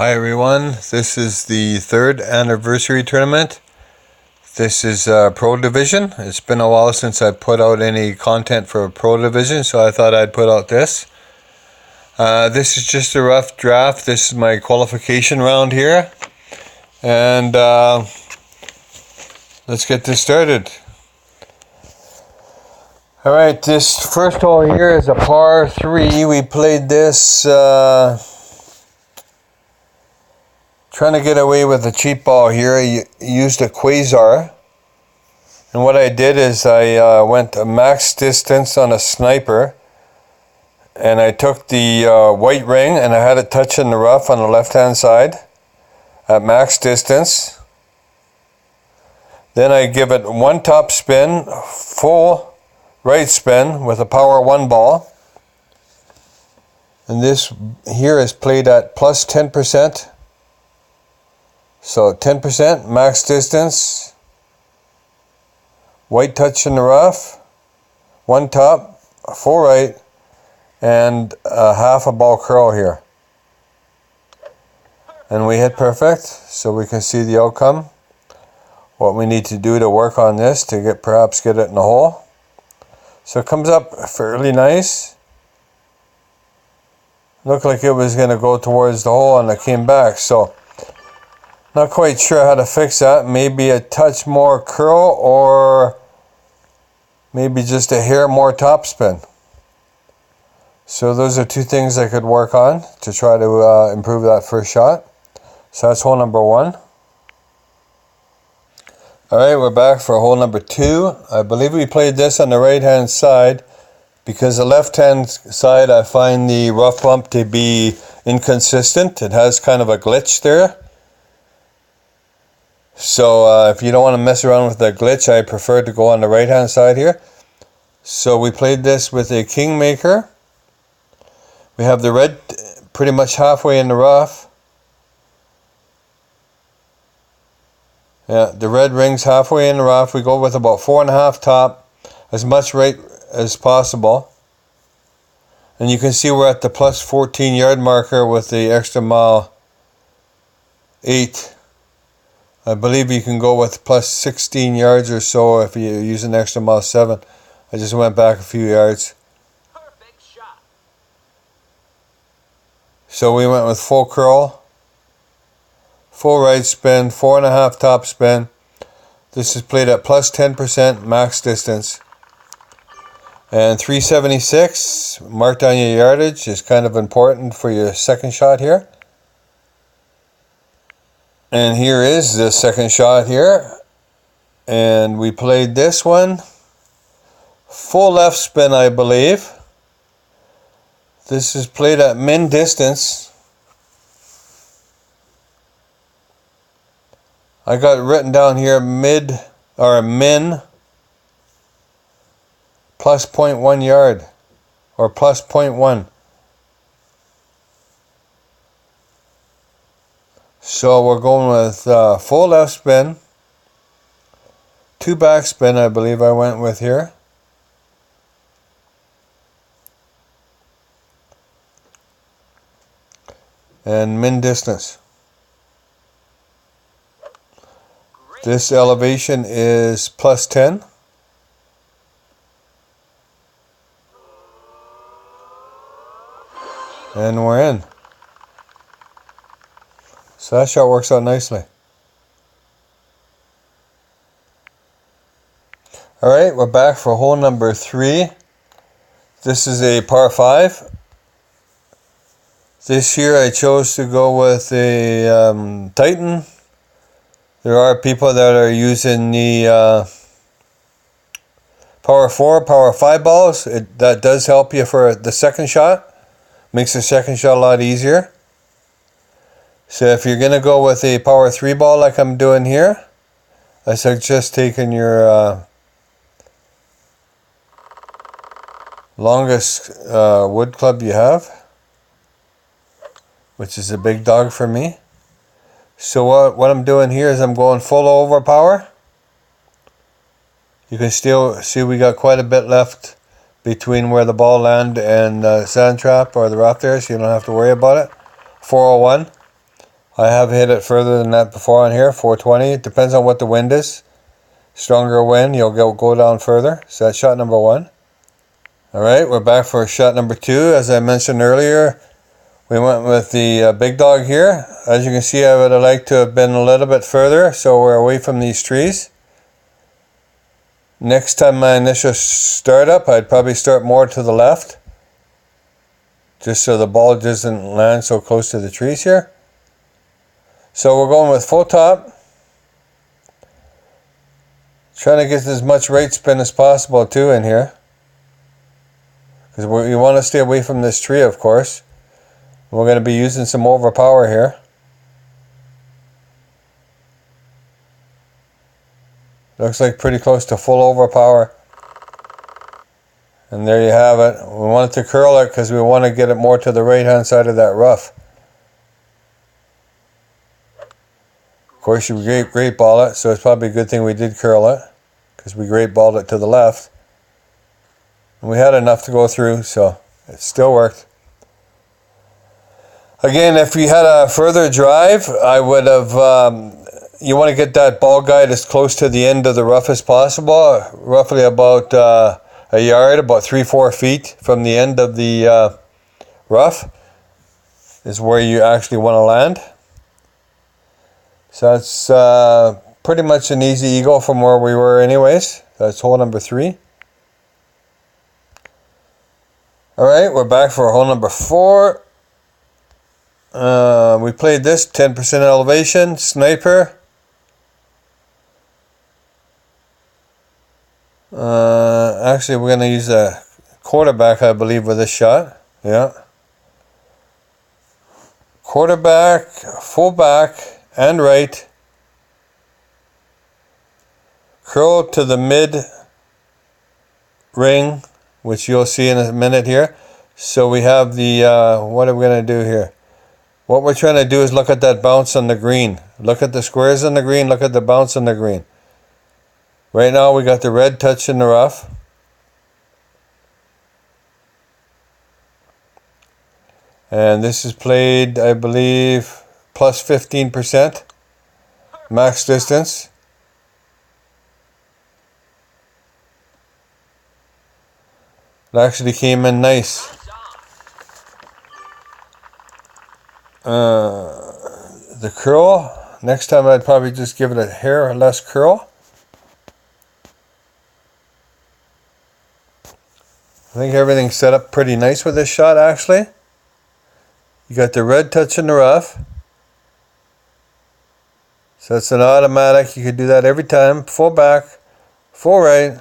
Hi everyone, this is the third anniversary tournament. This is Pro Division. It's been a while since I put out any content for Pro Division, so I thought I'd put out this. This is just a rough draft. This is my qualification round here. And let's get this started. Alright, this first hole here is a par 3. We played this trying to get away with a cheap ball here. I used a Quasar. And what I did is I went a max distance on a sniper. And I took the white ring and I had it touching the rough on the left hand side at max distance. Then I give it one top spin, full right spin with a power 1 ball. And this here is played at plus 10%. So 10% max distance, white touch in the rough, one top, full right, and half a ball curl here. And we hit perfect, so we can see the outcome. What we need to do to work on this to perhaps get it in the hole. So it comes up fairly nice. Looked like it was going to go towards the hole and it came back. So not quite sure how to fix that. Maybe a touch more curl or maybe just a hair more topspin. So those are two things I could work on to try to improve that first shot. So that's hole number 1. Alright, we're back for hole number 2. I believe we played this on the right hand side because the left hand side I find the rough bump to be inconsistent. It has kind of a glitch there. So if you don't want to mess around with the glitch, I prefer to go on the right hand side here. So we played this with a Kingmaker. We have the red pretty much halfway in the rough. Yeah, the red ring's halfway in the rough. We go with about 4.5 top, as much right as possible. And you can see we're at the plus 14 yard marker with the extra mile 8. I believe you can go with plus 16 yards or so if you use an extra mile 7. I just went back a few yards. Perfect shot. So we went with full curl, full right spin, 4.5 top spin. This is played at plus 10% max distance. And 376, mark down your yardage, is kind of important for your second shot here. And here is the second shot here. And we played this one. Full left spin, I believe. This is played at min distance. I got it written down here min plus 0.1 yard or plus 0.1. So we're going with full left spin, 2 back spin I believe I went with here. And min distance. This elevation is plus 10. And we're in. So that shot works out nicely. Alright, we're back for hole number 3. This is a par 5. This year I chose to go with a Titan. There are people that are using the power 4, power 5 balls. That does help you for the second shot. Makes the second shot a lot easier. So if you're going to go with a power 3 ball like I'm doing here, I suggest taking your longest wood club you have, which is a big dog for me. So what I'm doing here is I'm going full overpower. You can still see we got quite a bit left between where the ball landed and the sand trap or the rock there, so you don't have to worry about it. 401. I have hit it further than that before on here, 420. It depends on what the wind is. Stronger wind, you'll go down further. So that's shot number 1. Alright, we're back for shot number 2. As I mentioned earlier, we went with the big dog here. As you can see, I would have liked to have been a little bit further, so we're away from these trees. Next time my initial startup, I'd probably start more to the left, just so the ball doesn't land so close to the trees here. So we're going with full top. Trying to get as much right spin as possible too in here, because you want to stay away from this tree, of course. We're going to be using some overpower here. Looks like pretty close to full overpower. And there you have it. We wanted to curl it because we want to get it more to the right hand side of that rough. Of course, you great ball it, so it's probably a good thing we did curl it, because we great balled it to the left. And we had enough to go through, so it still worked. Again, if you had a further drive, I would have, you want to get that ball guide as close to the end of the rough as possible, roughly about a yard, about 3-4 feet from the end of the rough is where you actually want to land. So that's pretty much an easy eagle from where we were anyways. That's hole number 3. Alright, we're back for hole number 4. We played this 10% elevation, sniper. Actually, we're going to use a quarterback, I believe, with this shot. Yeah. Quarterback, fullback, and right. Curl to the mid ring, which you'll see in a minute here. So we have the, what are we going to do here? What we're trying to do is look at that bounce on the green. Look at the squares on the green, look at the bounce on the green. Right now we got the red touch in the rough. And this is played, I believe, plus 15%. Max distance. It actually came in nice. The curl, next time I'd probably just give it a hair less curl. I think everything's set up pretty nice with this shot actually. You got the red touch in the rough. So it's an automatic, you could do that every time. Full back, full right.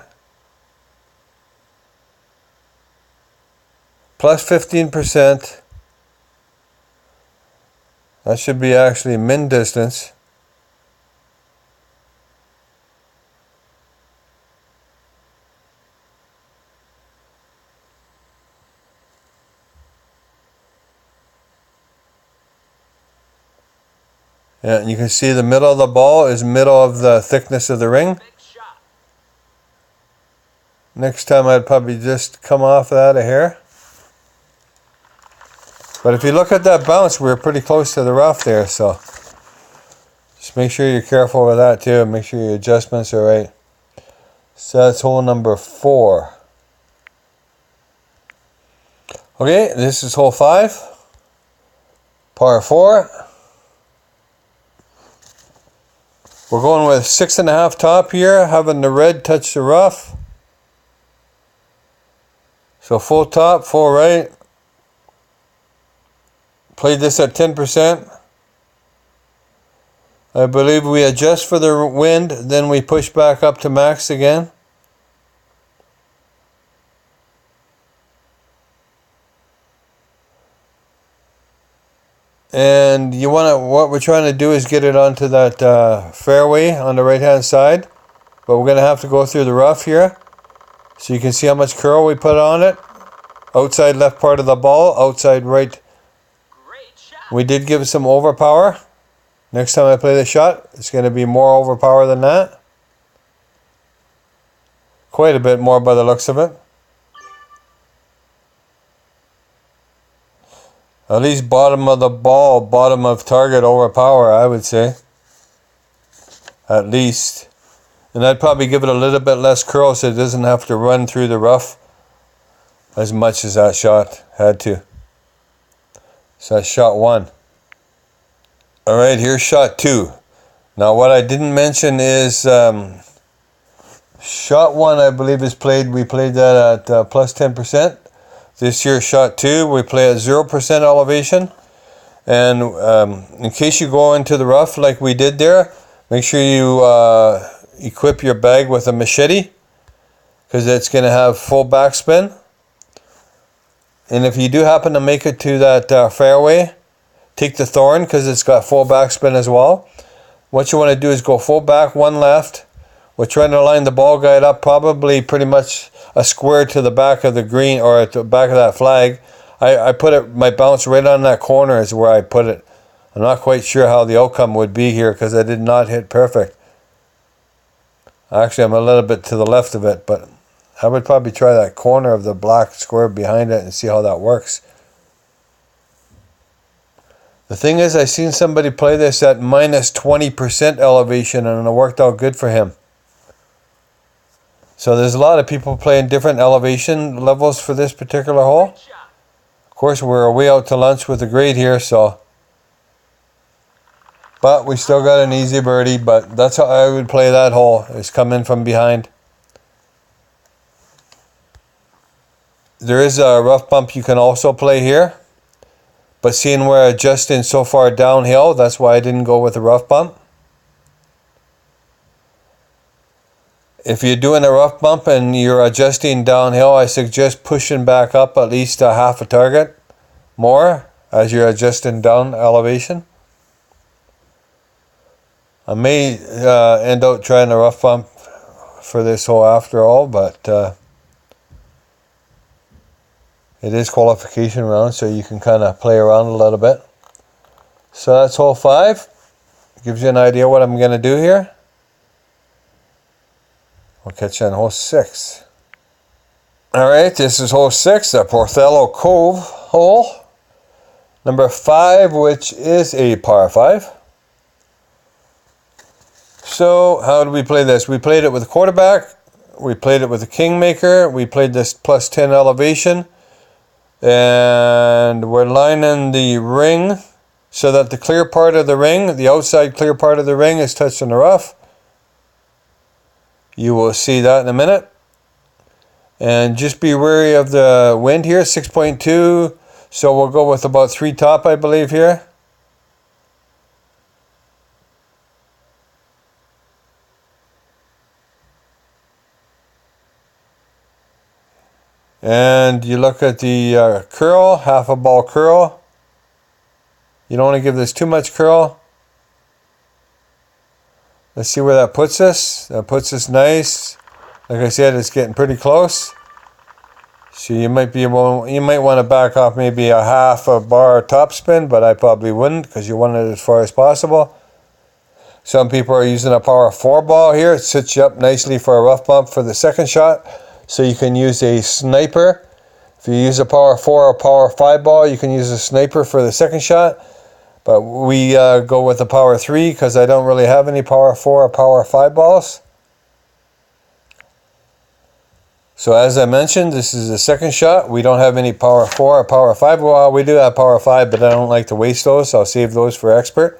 Plus 15%. That should be actually min distance. Yeah, and you can see the middle of the ball is middle of the thickness of the ring. Next time I'd probably just come off that a hair. But if you look at that bounce, we're pretty close to the rough there, so just make sure you're careful with that too, and make sure your adjustments are right. So that's hole number 4. Okay, this is hole 5, par 4. We're going with 6.5 top here, having the red touch the rough. So full top, full right. Played this at 10%. I believe we adjust for the wind, then we push back up to max again. And you want to, what we're trying to do is get it onto that fairway on the right hand side. But we're going to have to go through the rough here. So you can see how much curl we put on it. Outside left part of the ball, outside right. We did give it some overpower. Next time I play the shot, it's going to be more overpower than that. Quite a bit more by the looks of it. At least bottom of the ball, bottom of target over power, I would say. At least. And I'd probably give it a little bit less curl so it doesn't have to run through the rough as much as that shot had to. So that's shot 1. Alright, here's shot 2. Now what I didn't mention is shot 1 I believe is played, we played that at plus 10%. This year shot 2 we play at 0% elevation. And in case you go into the rough like we did there, make sure you equip your bag with a machete, because it's going to have full backspin. And if you do happen to make it to that fairway, take the thorn because it's got full backspin as well. What you want to do is go full back, 1 left. We're trying to line the ball guide up probably pretty much a square to the back of the green, or at the back of that flag. I put it, my bounce right on that corner is where I put it. I'm not quite sure how the outcome would be here because I did not hit perfect. Actually, I'm a little bit to the left of it, but I would probably try that corner of the black square behind it and see how that works. The thing is, I seen somebody play this at minus 20% elevation and it worked out good for him. So there's a lot of people playing different elevation levels for this particular hole. Of course, we're way out to lunch with the grade here, so. But we still got an easy birdie, but that's how I would play that hole, is come in from behind. There is a rough bump you can also play here. But seeing we're adjusting so far downhill, that's why I didn't go with a rough bump. If you're doing a rough bump and you're adjusting downhill, I suggest pushing back up at least a half a target more as you're adjusting down elevation. I may end up trying a rough bump for this hole after all, but it is qualification round, so you can kind of play around a little bit. So that's hole 5. Gives you an idea what I'm going to do here. We'll catch you on hole 6. Alright, this is hole 6, the Porthello Cove hole. Number 5, which is a par 5. So, how do we play this? We played it with a quarterback. We played it with a kingmaker. We played this plus 10 elevation. And we're lining the ring so that the clear part of the ring, the outside clear part of the ring, is touching the rough. You will see that in a minute. And just be wary of the wind here, 6.2. So we'll go with about 3 top, I believe, here. And you look at the curl, half a ball curl. You don't want to give this too much curl. Let's see where that puts us. That puts us nice. Like I said, it's getting pretty close. So you might want to back off maybe a half a bar top spin, but I probably wouldn't because you want it as far as possible. Some people are using a power 4 ball here. It sets you up nicely for a rough bump for the second shot. So you can use a sniper. If you use a power 4 or power 5 ball, you can use a sniper for the second shot. But we go with the power 3 because I don't really have any power 4 or power 5 balls. So as I mentioned, this is the second shot. We don't have any power 4 or power 5. Well, we do have power 5, but I don't like to waste those, so I'll save those for expert.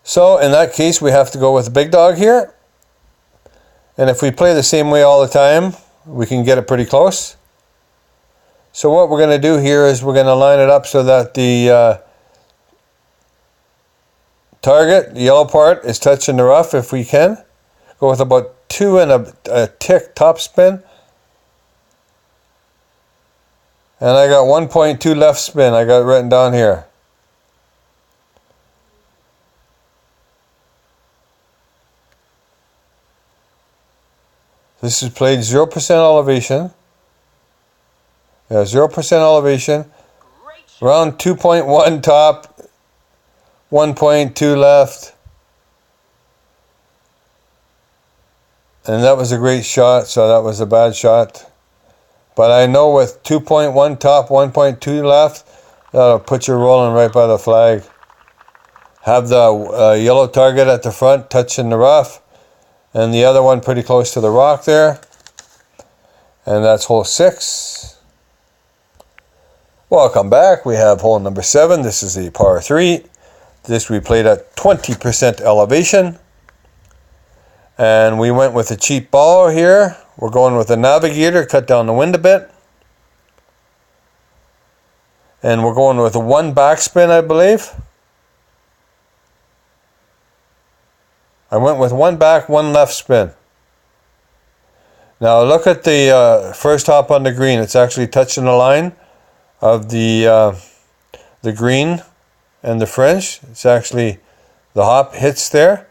So in that case, we have to go with the big dog here. And if we play the same way all the time, we can get it pretty close. So what we're going to do here is we're going to line it up so that the target, the yellow part, is touching the rough if we can. Go with about 2 and a tick top spin. And I got 1.2 left spin. I got it written down here. This is played 0% elevation. Yeah, 0% elevation. Round 2.1 top, 1.2 left. And that was a great shot, so that was a bad shot. But I know with 2.1 top, 1.2 left, That'll put you rolling right by the flag. Have the yellow target at the front touching the rough, and the other one pretty close to the rock there. And that's hole 6. Welcome back. We have hole number 7. This is a par 3. This we played at 20% elevation. And we went with a cheap ball here. We're going with a navigator, cut down the wind a bit. And we're going with a 1 backspin, I believe. I went with 1 back, 1 left spin. Now look at the first hop on the green. It's actually touching the line of the green and the fringe. It's actually, the hop hits there.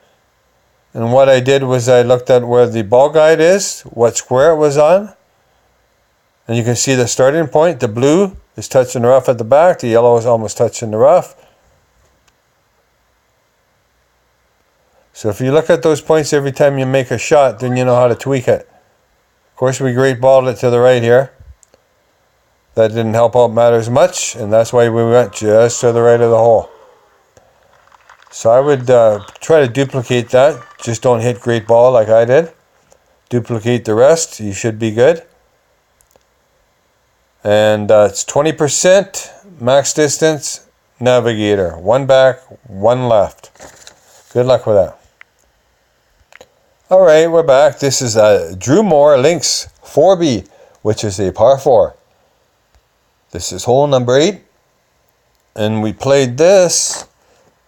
And what I did was I looked at where the ball guide is, what square it was on. And you can see the starting point. The blue is touching the rough at the back. The yellow is almost touching the rough. So if you look at those points every time you make a shot, then you know how to tweak it. Of course, we great balled it to the right here. That didn't help out matters much, and that's why we went just to the right of the hole. So I would try to duplicate that. Just don't hit great ball like I did. Duplicate the rest. You should be good. And it's 20% max distance navigator. 1 back, 1 left. Good luck with that. Alright, we're back. This is Drunmore Links 4B, which is a par 4. This is hole number 8. And we played this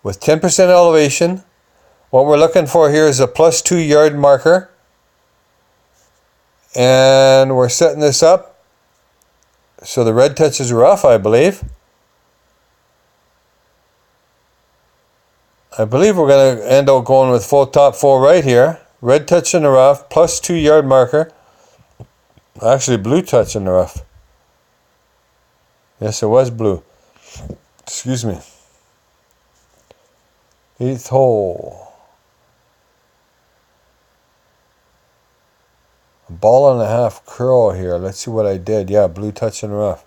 with 10% elevation. What we're looking for here is a +2 yard marker. And we're setting this up so the red touches rough, I believe. I believe we're going to end up going with full top, full right here. Red touch in the rough, +2 yard marker. Actually, blue touch in the rough. Yes, it was blue. Excuse me. 8th hole. A ball and a half curl here. Let's see what I did. Yeah, blue touch in the rough.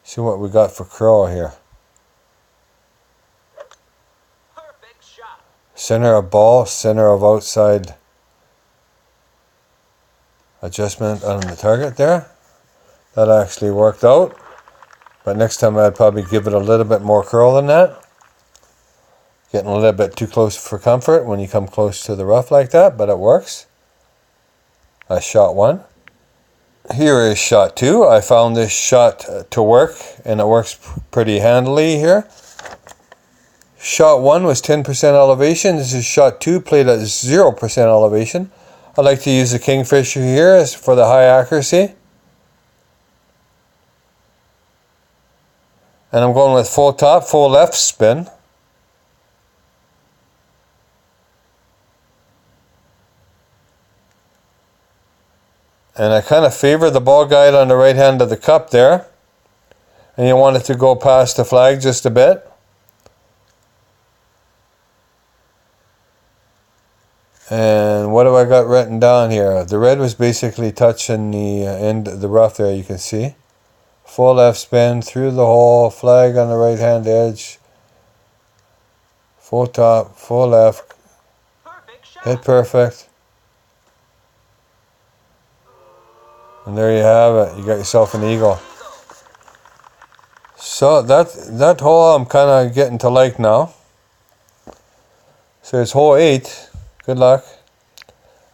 See what we got for curl here. Center of ball, center of outside adjustment on the target there. That actually worked out. But next time I'd probably give it a little bit more curl than that. Getting a little bit too close for comfort when you come close to the rough like that, but it works. I shot 1. Here is shot 2. I found this shot to work, and it works pretty handily here. Shot 1 was 10% elevation. This is shot 2, played at 0% elevation. I like to use the Kingfisher here for the high accuracy. And I'm going with full top, full left spin. And I kind of favor the ball guide on the right hand of the cup there. And you want it to go past the flag just a bit. And what have I got written down here? The red was basically touching the end of the rough there, you can see. Full left spin through the hole, flag on the right hand edge. Full top, full left. Hit perfect. And there you have it. You got yourself an eagle. So that hole I'm kind of getting to like now. So it's hole 8. Good luck.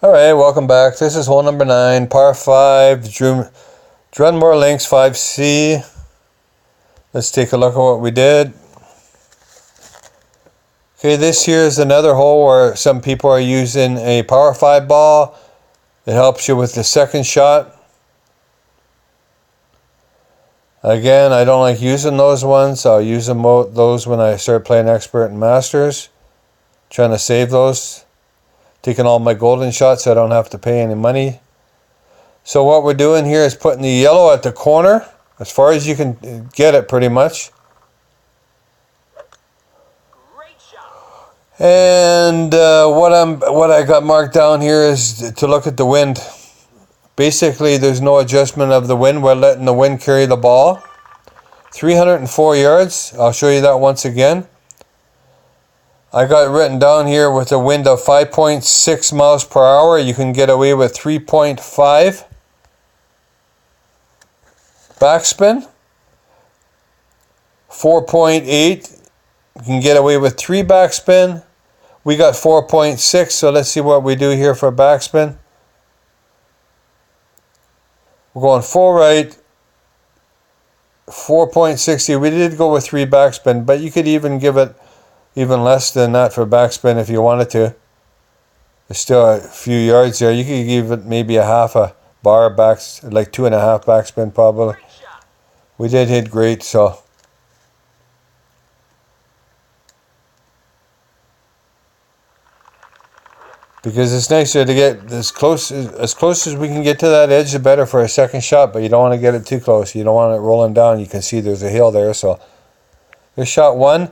Alright, welcome back. This is hole number 9, par 5, Drunmore Links 5C. Let's take a look at what we did. Okay, this here is another hole where some people are using a power 5 ball. It helps you with the second shot. Again, I don't like using those ones. I'll use those when I start playing expert and masters. Trying to save those. Taking all my golden shots so I don't have to pay any money. So what we're doing here is putting the yellow at the corner, as far as you can get it pretty much. Great shot. And what I got marked down here is to look at the wind. Basically, there's no adjustment of the wind. We're letting the wind carry the ball. 304 yards. I'll show you that once again. I got it written down here with a wind of 5.6 miles per hour. You can get away with 3.5. Backspin, 4.8. You can get away with 3 backspin. We got 4.6, so let's see what we do here for backspin. We're going full right, 4.60. We did go with 3 backspin, but you could even give it even less than that for backspin if you wanted to. There's still a few yards there. You could give it maybe a half a bar back, like 2.5 backspin probably. Great shot. We did hit great, so. Because it's nicer to get as close as we can get to that edge, the better for a second shot, but you don't want to get it too close. You don't want it rolling down. You can see there's a hill there, so there's shot 1.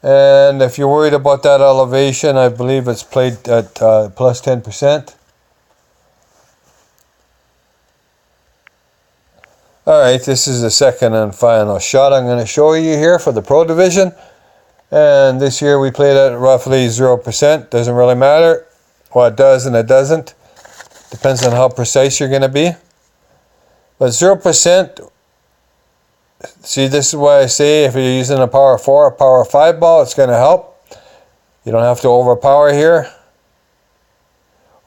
And if you're worried about that elevation, I believe it's played at plus 10%. Alright, this is the second and final shot I'm going to show you here for the Pro Division. And this year we played at roughly 0%. Doesn't really matter. Well, it does and it doesn't. Depends on how precise you're going to be. But 0%, see, this is why I say if you're using a power 4 or power 5 ball, it's going to help. You don't have to overpower here.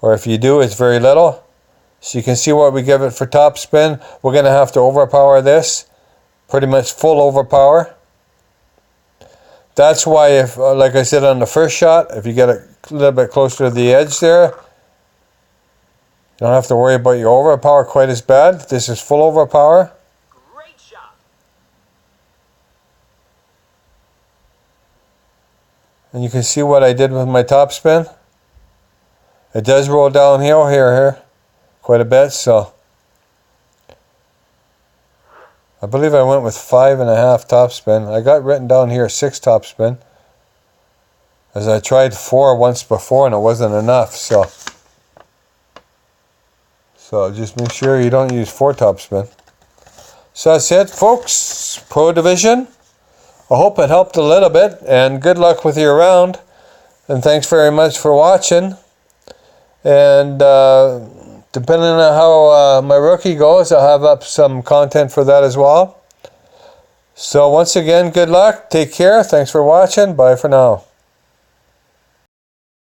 Or if you do, it's very little. So you can see what we give it for top spin. We're going to have to overpower this. Pretty much full overpower. That's why if, like I said on the first shot, if you get a little bit closer to the edge there, you don't have to worry about your overpower quite as bad. This is full overpower. Great shot. And you can see what I did with my top spin. It does roll downhill here quite a bit, so I believe I went with 5.5 top spin. I got written down here 6 top spin, as I tried 4 once before and it wasn't enough, so just make sure you don't use 4 top spin. So that's it, folks. Pro Division. I hope it helped a little bit, and good luck with your round, and thanks very much for watching. And depending on how my rookie goes, I'll have up some content for that as well. So once again, good luck. Take care. Thanks for watching. Bye for now.